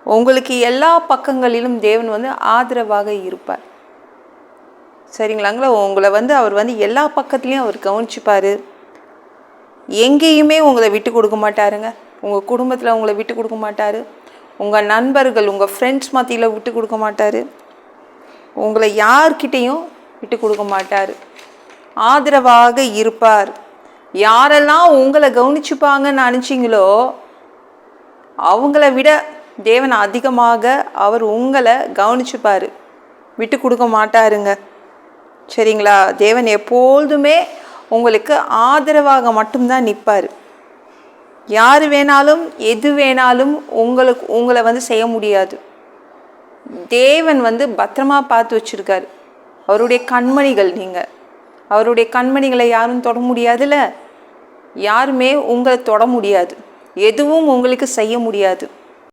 உங்களுக்கு எல்லா பக்கங்களிலும் தேவன் வந்து ஆதரவாக இருப்பார். சரிங்களாங்களா? உங்களை வந்து அவர் வந்து எல்லா பக்கத்துலேயும் அவர் கவனிச்சுப்பார். எங்கேயுமே உங்களை விட்டு கொடுக்க மாட்டாருங்க. உங்கள் குடும்பத்தில் உங்களை விட்டு கொடுக்க மாட்டார். உங்கள் நண்பர்கள், உங்கள் ஃப்ரெண்ட்ஸ் மத்தியில் விட்டு கொடுக்க மாட்டார். உங்களை யார்கிட்டையும் விட்டு கொடுக்க மாட்டார். ஆதரவாக இருப்பார். யாரெல்லாம் உங்களை கவனிச்சுப்பாங்கன்னு நினச்சிங்களோ அவங்கள விட தேவன் அதிகமாக அவர் உங்களை கவனிச்சுப்பார். விட்டு கொடுக்க மாட்டாருங்க. சரிங்களா? தேவன் எப்பொழுதுமே உங்களுக்கு ஆதரவாக மட்டும்தான் நிற்பார். யார் வேணாலும் எது வேணாலும் உங்களை வந்து செய்ய முடியாது. தேவன் வந்து பத்திரமா பார்த்து வச்சுருக்காரு. அவருடைய கண்மணிகள் நீங்கள். அவருடைய கண்மணிகளை யாரும் தொட முடியாதுல்ல. யாருமே உங்களை தொட முடியாது. எதுவும் உங்களுக்கு செய்ய முடியாது.